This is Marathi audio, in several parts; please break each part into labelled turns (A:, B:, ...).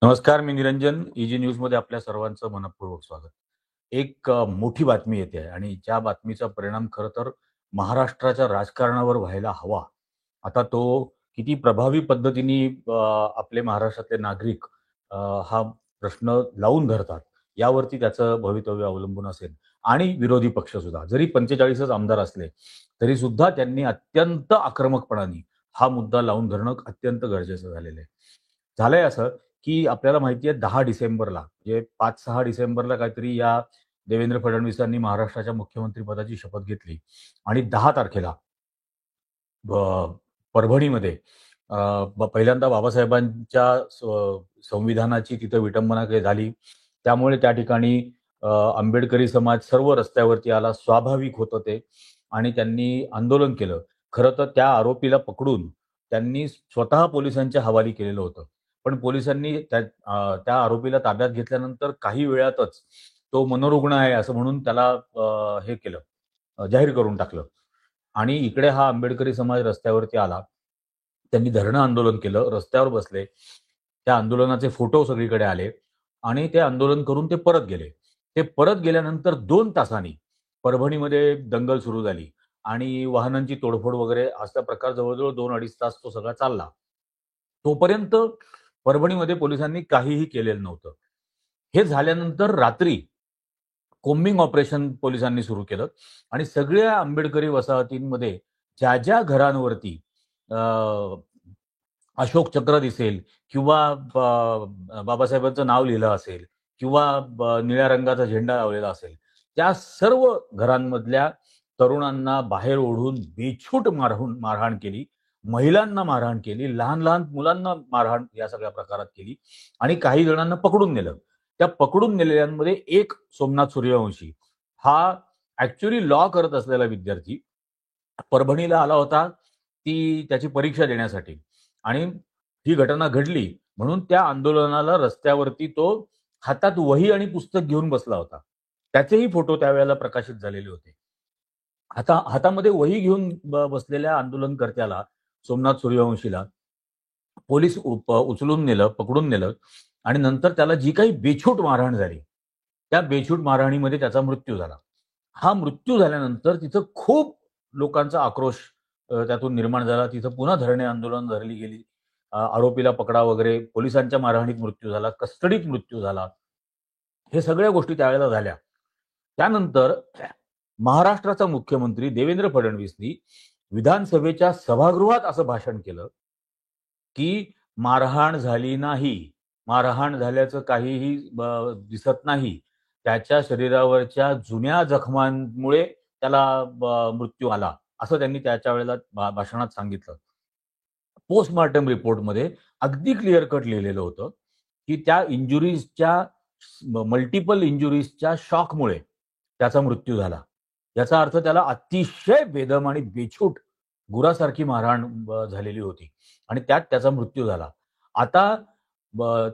A: नमस्कार, मी निरंजन. ईजी न्यूजमध्ये आपल्या सर्वांचं मनःपूर्वक स्वागत. एक मोठी बातमी येते आहे आणि ज्या बातमीचा परिणाम खरं तर महाराष्ट्राच्या राजकारणावर व्हायला हवा. आता तो किती प्रभावी पद्धतीने आपले महाराष्ट्रातले नागरिक अ, हा प्रश्न लावून धरतात, यावरती त्याचं भवितव्य अवलंबून असेल आणि विरोधी पक्षसुद्धा. जरी 45च आमदार असले, तरीसुद्धा त्यांनी अत्यंत आक्रमकपणाने हा मुद्दा लावून धरणं अत्यंत गरजेचं झालेलं आहे. झालंय असं की आपल्याला माहिती आहे 10 डिसेंबरला म्हणजे 5-6 डिसेंबरला काहीतरी या देवेंद्र फडणवीसांनी महाराष्ट्राच्या मुख्यमंत्रीपदाची शपथ घेतली आणि 10 तारखेला परभणीमध्ये पहिल्यांदा बाबासाहेबांच्या संविधानाची तिथं विटंबना काही झाली. त्यामुळे त्या ठिकाणी आंबेडकरी समाज सर्व रस्त्यावरती आला. स्वाभाविक होतं ते आणि त्यांनी आंदोलन केलं. खरं तर त्या आरोपीला पकडून त्यांनी स्वतः पोलिसांच्या हवाली केलेलं होतं. पण पोलिसांनी त्या आरोपीला ताब्यात घेतल्यानंतर काही वेळातच तो मनोरुग्ण आहे असं म्हणून त्याला हे केलं, जाहीर करून टाकलं. आणि इकडे हा आंबेडकरी समाज रस्त्यावरती आला. त्यांनी धरणं आंदोलन केलं, रस्त्यावर बसले. त्या आंदोलनाचे फोटो सगळीकडे आले आणि ते आंदोलन करून ते परत गेले. ते परत गेल्यानंतर 2 तासांनी परभणीमध्ये दंगल सुरू झाली आणि वाहनांची तोडफोड वगैरे असा प्रकार जवळ-जवळ 2-2.5 तास तो सगळा चालला. तोपर्यंत परभणीमध्ये पोलिसांनी काहीही केलेलं नव्हतं. हे झाल्यानंतर रात्री कोम्बिंग ऑपरेशन पोलिसांनी सुरू केलं आणि सगळ्या आंबेडकरी वसाहतींमध्ये ज्या घरांवरती अ, अशोक चक्र दिसेल किंवा बाबासाहेबांचं नाव लिहिलं असेल किंवा निळ्या रंगाचा झेंडा लावलेला असेल, त्या सर्व घरांमधल्या तरुणांना बाहेर ओढून बेछूट मारहाण केली. महिलांना मारहाण केली, लहान-लहान मुलांना मारहाण या सगळ्या प्रकारात केली आणि काही जणांना पकडून नेलं. त्या पकडून नेलेल्यांमध्ये एक सोमनाथ सूर्यवंशी हा ॲक्चुअली लॉ करत असलेला विद्यार्थी परभणीला आला होता, ती त्याची परीक्षा देण्यासाठी आणि ही घटना घडली म्हणून त्या आंदोलनाला रस्त्यावरती तो हातात वही आणि पुस्तक घेऊन बसला होता. त्याचेही फोटो त्यावेळेला प्रकाशित झालेले होते. हातामध्ये वही घेऊन बसलेल्या आंदोलनकर्त्याला, सोमनाथ सूर्यवंशीला पोलीस उचलून नेलं, पकडून नेलं आणि नंतर त्याला जी काही बेछूट मारहाण झाली, त्या बेछूट मारहाणीमध्ये त्याचा मृत्यू झाला. हा मृत्यू झाल्यानंतर तिथं खूप लोकांचा आक्रोश त्यातून निर्माण झाला. तिथं पुन्हा धरणे आंदोलन धरली गेली. आरोपीला पकडा वगैरे, पोलिसांच्या मारहाणीत मृत्यू झाला, कस्टडीत मृत्यू झाला. हे सगळ्या गोष्टी त्यावेळेला झाल्या. त्यानंतर महाराष्ट्राचा मुख्यमंत्री देवेंद्र फडणवीसनी विधानसभेच्या सभागृहात असं भाषण केलं, की मारहाण झाली नाही. मारहाण झाल्याचं काहीही दिसत नाही. त्याच्या शरीरावरच्या जुन्या जखमांमुळे त्याला मृत्यू आला, असं त्यांनी त्याच्या वेळेला भाषणात सांगितलं. पोस्टमॉर्टम रिपोर्टमध्ये अगदी क्लिअर कट लिहिलेलं होतं, की त्या इंजुरीजच्या मल्टिपल इंजुरीजच्या शॉकमुळे त्याचा मृत्यू झाला. याचा अर्थ त्याला अतिशय बेदम आणि बेछूट गुरासारखी मारहाण झालेली होती आणि त्यात त्याचा मृत्यू झाला. आता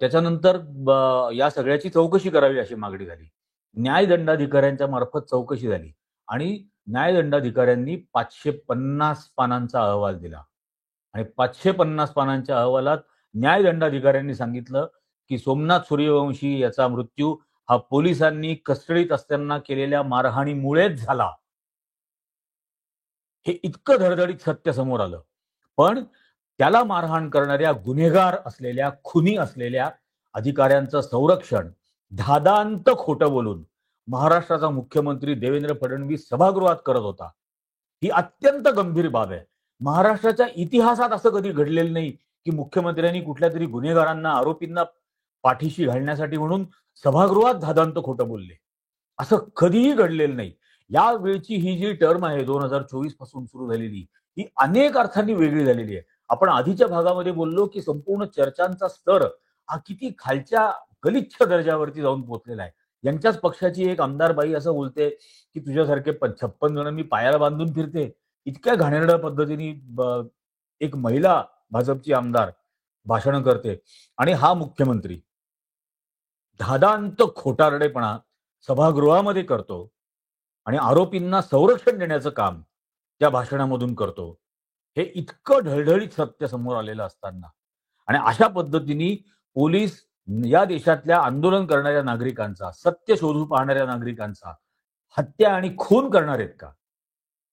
A: त्याच्यानंतर या सगळ्याची चौकशी करावी अशी मागणी झाली. न्यायदंडाधिकाऱ्यांच्या मार्फत चौकशी झाली आणि न्यायदंडाधिकाऱ्यांनी 550 पानांचा अहवाल दिला. आणि 550 पानांच्या अहवालात न्यायदंडाधिकाऱ्यांनी सांगितलं, की सोमनाथ सूर्यवंशी याचा मृत्यू हा पोलिसांनी कस्टडीत असताना केलेल्या मारहाणीमुळेच झाला. हे इतकं धडधडीत सत्य समोर आलं. पण त्याला मारहाण करणाऱ्या गुन्हेगार असलेल्या, खुनी असलेल्या अधिकाऱ्यांचं संरक्षण धादांत खोटं बोलून महाराष्ट्राचा मुख्यमंत्री देवेंद्र फडणवीस सभागृहात करत होता. ही अत्यंत गंभीर बाब आहे. महाराष्ट्राच्या इतिहासात असं कधी घडलेलं नाही, की मुख्यमंत्र्यांनी कुठल्यातरी गुन्हेगारांना, आरोपींना पाठीशी घालण्यासाठी म्हणून सभागृहात धादांत खोटं बोलले. असं कधीही घडलेलं नाही. यावेळची ही जी टर्म आहे 2024 पासून सुरू झालेली, ही अनेक अर्थांनी वेगळी झालेली आहे. आपण आधीच्या भागामध्ये बोललो, की संपूर्ण चर्चांचा स्तर हा किती खालच्या गलिच्छ दर्जावरती जाऊन पोहोचलेला आहे. यांच्याच पक्षाची एक आमदार बाई असं बोलते, की तुझ्यासारखे 56 जण मी पायाला बांधून फिरते. इतक्या घाणेरड्या पद्धतीने एक महिला भाजपची आमदार भाषणं करते आणि हा मुख्यमंत्री धादांत खोटारडेपणा सभागृहामध्ये करतो आणि आरोपींना संरक्षण देण्याचं काम त्या भाषणामधून करतो. हे इतकं ढळढळीत सत्य समोर आलेलं असताना आणि अशा पद्धतीने पोलीस या देशातल्या आंदोलन करणाऱ्या नागरिकांचा, सत्य शोधू पाहणाऱ्या नागरिकांचा हत्या आणि खून करणार आहेत का?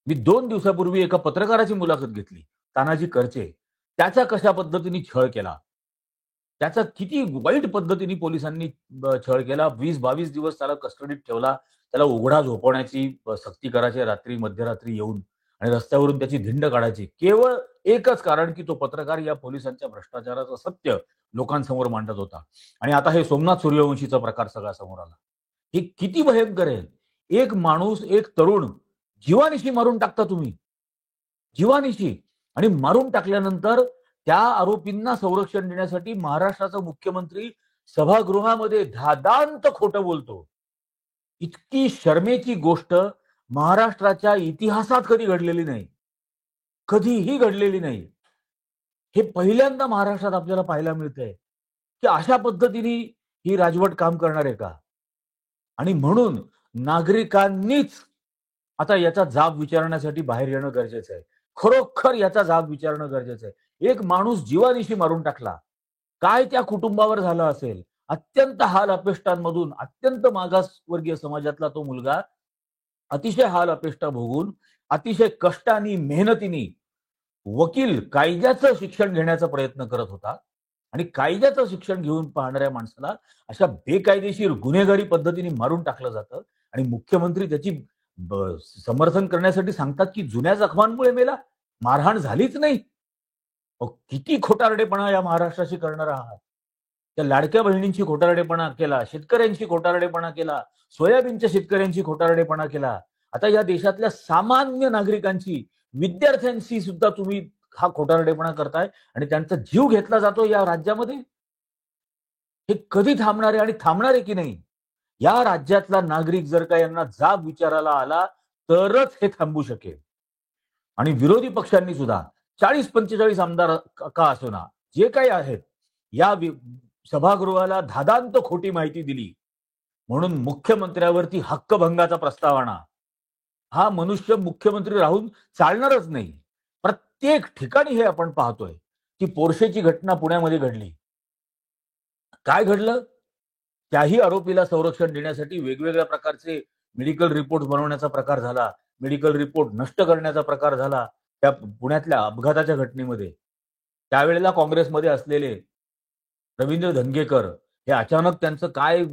A: मी 2 दिवसापूर्वी एका पत्रकाराची मुलाखत घेतली, तानाजी करचे. त्याचा कशा पद्धतीने छळ केला, त्याचा किती वाईट पद्धतीने पोलिसांनी छळ केला. 20-22 दिवस त्याला कस्टडीत ठेवला. त्याला उघडा झोपवण्याची सक्ती करायची रात्री मध्यरात्री येऊन आणि रस्त्यावरून त्याची धिंड काढायची. केवळ एकच कारण, की तो पत्रकार या पोलिसांच्या भ्रष्टाचाराचं सत्य लोकांसमोर मांडत होता. आणि आता हे सोमनाथ सूर्यवंशीचा प्रकार सगळा समोर आला. हे किती भयंकर आहे. एक माणूस, एक तरुण जीवानिशी मारून टाकता तुम्ही. जीवानिशी. आणि मारून टाकल्यानंतर त्या आरोपींना संरक्षण देण्यासाठी महाराष्ट्राचा मुख्यमंत्री सभागृहामध्ये धादांत खोटं बोलतो. इतकी शरमेची गोष्ट महाराष्ट्राच्या इतिहासात कधी घडलेली नाही. कधीही घडलेली नाही. हे पहिल्यांदा महाराष्ट्रात आपल्याला पाहायला मिळतंय, की अशा पद्धतीने ही राजवट काम करणार आहे का? आणि म्हणून नागरिकांनीच आता याचा जाब विचारण्यासाठी बाहेर येणं गरजेचं आहे. खरोखर याचा जाब विचारणं गरजेचं आहे. एक माणूस जीवानिशी मारून टाकला. काय त्या कुटुंबावर झालं असेल? अत्यंत हाल अपेष्टांमधून अत्यंत मागासवर्गीय समाजातला तो मुलगा अतिशय हाल अपेष्टा भोगून, अतिशय कष्टाने, मेहनतीने वकील कायद्याचं शिक्षण घेण्याचा प्रयत्न करत होता आणि कायद्याचं शिक्षण घेऊन पाहणाऱ्या माणसाला अशा बेकायदेशीर गुन्हेगारी पद्धतीने मारून टाकलं जातं आणि मुख्यमंत्री त्याची समर्थन करण्यासाठी सांगतात, की जुन्या जखमांमुळे मेला, मारहाण झालीच नाही. किती खोटारडेपणा या महाराष्ट्राशी करणार आहात. त्या लाडक्या बहिणींची खोटारडेपणा केला, शेतकऱ्यांची खोटारडेपणा केला, सोयाबीनच्या शेतकऱ्यांची खोटारडेपणा केला. आता या देशातल्या सामान्य नागरिकांची, विद्यार्थ्यांशी सुद्धा तुम्ही हा खोटारडेपणा करताय आणि त्यांचा जीव घेतला जातो या राज्यामध्ये. हे कधी थांबणार आहे आणि थांबणार आहे की नाही? या राज्यातला नागरिक जर का यांना जाब विचारायला आला तरच हे थांबू शकेल. आणि विरोधी पक्षांनी सुद्धा 40-45 आमदार का असेना, जे काही आहेत, या सभागृहाला धादांत खोटी माहिती दिली म्हणून मुख्यमंत्र्यावरती हक्कभंगाचा प्रस्ताव आणा. हा मनुष्य मुख्यमंत्री राहून चालणारच नाही. प्रत्येक ठिकाणी हे आपण पाहतोय, की पोर्शेची घटना पुण्यामध्ये घडली. काय घडलं? त्याही आरोपीला संरक्षण देण्यासाठी वेगवेगळ्या प्रकारचे मेडिकल रिपोर्ट बनवण्याचा प्रकार झाला. मेडिकल रिपोर्ट नष्ट करण्याचा प्रकार झाला त्या पुण्यातल्या अपघाताच्या घटनेमध्ये. त्यावेळेला काँग्रेसमध्ये असलेले रवींद्र धंगेकर हे अचानक त्यांचं काय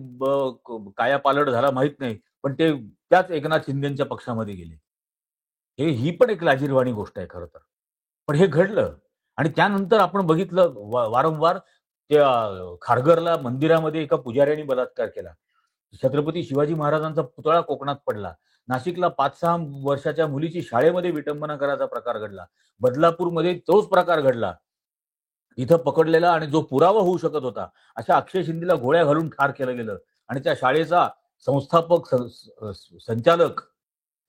A: कायापालट झाला माहित नाही, पण ते त्याच एकनाथ शिंदेच्या पक्षामध्ये गेले. ही पण एक लाजिरवाणी गोष्ट आहे खरं तर. पण हे घडलं आणि त्यानंतर आपण बघितलं वारंवार त्या खारघरला मंदिरामध्ये एका पुजाऱ्याने बलात्कार केला. छत्रपती शिवाजी महाराजांचा पुतळा कोकणात पडला. नाशिकला 5-6 वर्षाच्या मुलीची शाळेमध्ये विटंबना करायचा प्रकार घडला. बदलापूरमध्ये तोच प्रकार घडला. इथं पकडलेला आणि जो पुरावा होऊ शकत होता, अशा अक्षय शिंदेला गोळ्या घालून ठार केलं गेलं आणि त्या शाळेचा संस्थापक संचालक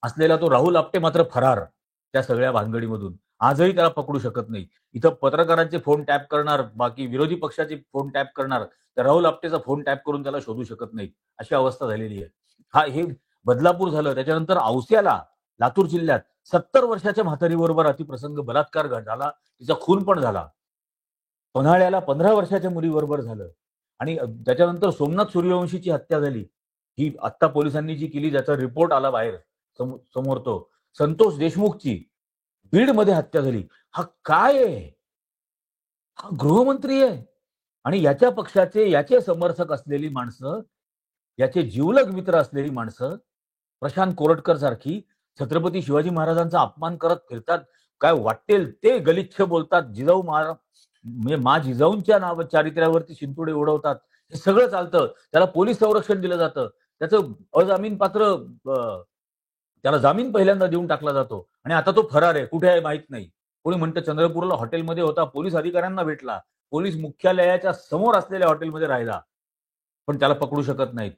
A: असलेला तो राहुल आपटे मात्र फरार त्या सगळ्या भानगडीमधून. आजही त्याला पकडू शकत नाही. इथं पत्रकारांचे फोन टॅप करणार, बाकी विरोधी पक्षाचे फोन टॅप करणार, तर राहुल आपटेचा फोन टॅप करून त्याला शोधू शकत नाहीत. अशी अवस्था झालेली आहे. हे बदलापूर झालं. त्याच्यानंतर औस्याला, लातूर जिल्ह्यात 70 वर्षाच्या म्हातारीबरोबर अतिप्रसंग बलात्कार झाला, तिचा खून पण झाला. पन्हाळ्याला 15 वर्षाच्या मुलीबरोबर झालं आणि त्याच्यानंतर सोमनाथ सूर्यवंशीची हत्या झाली. ही आत्ता पोलिसांनी जी केली, ज्याचा रिपोर्ट आला बाहेर समोर, तो संतोष देशमुखची बीडमध्ये हत्या झाली. हा काय आहे? हा गृहमंत्री आहे आणि याच्या पक्षाचे, याचे समर्थक असलेली माणसं, याचे जिवलग मित्र असलेली माणसं, प्रशांत कोरटकर सारखी छत्रपती शिवाजी महाराजांचा अपमान करत फिरतात. काय वाटेल ते गलिच्छ बोलतात. जिजाऊ म्हणजे मा जिजाऊंच्या नाव चारित्र्यावरती शिंतोडे उडवतात. हे सगळं चालतं. त्याला पोलीस संरक्षण दिलं जातं. त्याचं अजामीन पात्र त्याला जामीन पहिल्यांदा देऊन टाकला जातो आणि आता तो फरार आहे. कुठे आहे माहित नाही. कोणी म्हणतं चंद्रपूरला हॉटेलमध्ये होता, पोलीस अधिकाऱ्यांना भेटला, पोलीस मुख्यालयाच्या समोर असलेल्या हॉटेलमध्ये राहिला, पण त्याला पकडू शकत नाहीत.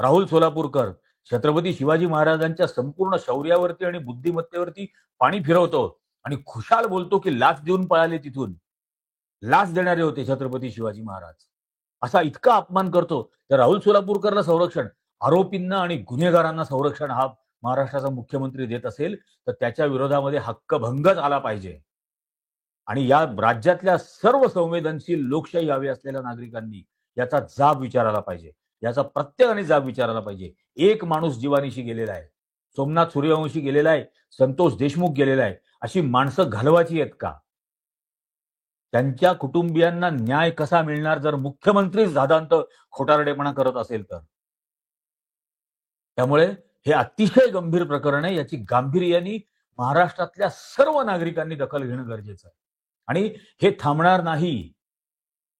A: राहुल सोलापूरकर छत्रपती शिवाजी महाराजांच्या संपूर्ण शौर्यावरती आणि बुद्धिमत्तेवरती पाणी फिरवतो आणि खुशाल बोलतो की लाच देऊन पळाले तिथून. लाच देणारे होते छत्रपती शिवाजी महाराज. असा इतका अपमान करतो. तर राहुल सोलापूरकरला संरक्षण, आरोपींना आणि गुन्हेगारांना संरक्षण हा महाराष्ट्राचा मुख्यमंत्री देत असेल तर त्याच्या विरोधामध्ये हक्कभंगच आला पाहिजे. आणि या राज्यातल्या सर्व संवेदनशील लोकशाही हवी असलेल्या नागरिकांनी याचा जाब विचारायला पाहिजे, याचा प्रत्येकाने जाब विचारायला पाहिजे. एक माणूस जीवानीशी गेलेला आहे, सोमनाथ सूर्यवंशी गेलेला आहे, संतोष देशमुख गेलेला आहे. अशी माणसं घालवायची आहेत का? त्यांच्या कुटुंबियांना न्याय कसा मिळणार जर मुख्यमंत्रीच दादांत खोटारडेपणा करत असेल तर? त्यामुळे हे अतिशय गंभीर प्रकरण आहे. याची गांभीर्याने महाराष्ट्रातल्या सर्व नागरिकांनी दखल घेणं गरजेचं आहे. आणि हे थांबणार नाही.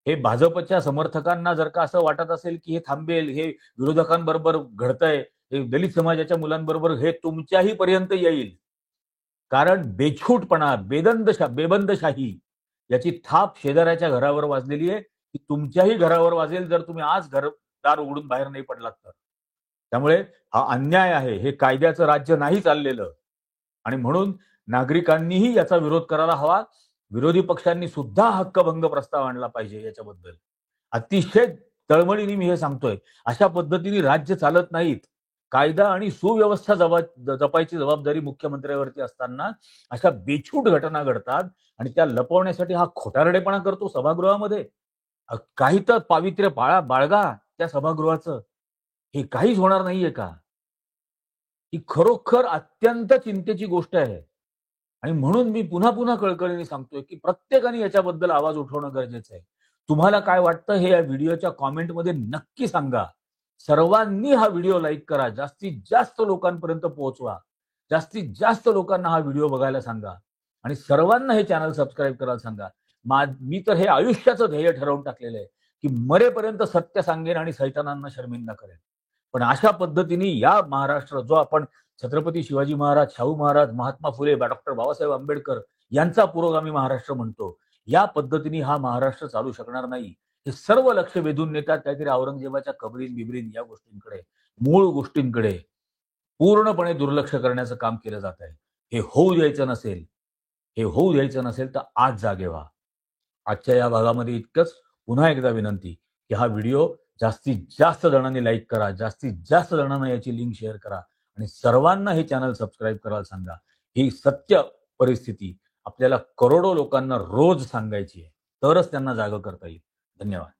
A: हे भाजपच्या समर्थकांना जर का असं वाटत असेल की हे थांबेल, हे विरोधकांबरोबर घडतंय, हे दलित समाजाच्या मुलांबरोबर, हे तुमच्याही पर्यंत येईल. कारण बेछूटपणा, बेबंदशाही याची थाप शेजाऱ्याच्या घरावर वाजलेली आहे. ती तुमच्याही घरावर वाजेल जर तुम्ही आज दार उघडून बाहेर नाही पडलात तर. त्यामुळे हा अन्याय आहे. हे कायद्याचं राज्य नाही चाललेलं. आणि म्हणून नागरिकांनीही याचा विरोध करायला हवा. विरोधी पक्षांनी सुद्धा हक्कभंग प्रस्ताव आणला पाहिजे याच्याबद्दल. अतिशय तळमळीने मी हे सांगतोय. अशा पद्धतीने राज्य चालत नाहीत. कायदा आणि सुव्यवस्था जपायची जबाबदारी मुख्यमंत्र्यावरती असताना अशा बेछूट घटना घडतात आणि त्या लपवण्यासाठी हा खोटारडेपणा करतो सभागृहामध्ये. काही तर पावित्र्य बाळगा त्या सभागृहाचं. हे काहीच होणार नाहीये का? ही खरोखर अत्यंत चिंतेची गोष्ट आहे. आणि म्हणून मी पुन्हा पुन्हा कळकळीने सांगतोय की प्रत्येकाने याच्याबद्दल आवाज उठवणं गरजेचं आहे. तुम्हाला काय वाटतं हे या व्हिडिओच्या कॉमेंटमध्ये नक्की सांगा. सर्वांनी हा व्हिडिओ लाईक करा, जास्तीत जास्त लोकांपर्यंत पोहोचवा, जास्तीत जास्त लोकांना हा व्हिडिओ बघायला सांगा आणि सर्वांना हे चॅनल सबस्क्राईब करायला सांगा. मी तर हे आयुष्याचं ध्येय ठरवून टाकलेलं आहे की मरेपर्यंत सत्य सांगेन आणि सैतानांना शर्मिंदा करेन. पण अशा पद्धतीने या महाराष्ट्र जो आपण छत्रपती शिवाजी महाराज, शाहू महाराज, महात्मा फुले, डॉक्टर बाबासाहेब आंबेडकर यांचा पुरोगामी महाराष्ट्र म्हणतो, या पद्धतीने हा महाराष्ट्र चालू शकणार नाही. हे सर्व लक्ष वेधून नेतात काहीतरी औरंगजेबाच्या कबरीन बिबरीन या गोष्टींकडे, मूळ गोष्टींकडे पूर्णपणे दुर्लक्ष करण्याचं काम केलं जात आहे. हे होऊ द्यायचं नसेल तर आज जागे व्हा. आजच्या या भागामध्ये इतकंच. पुन्हा एकदा विनंती की हा व्हिडिओ जास्तीत जास्त जणांनी लाईक करा, जास्तीत जास्त जणांना याची लिंक शेअर करा आणि सर्वांना हे चॅनल सबस्क्राईब करायला सांगा. ही सत्य परिस्थिती आपल्याला करोडो लोकांना रोज सांगायची आहे, तरच त्यांना जागं करता येईल. धन्यवाद.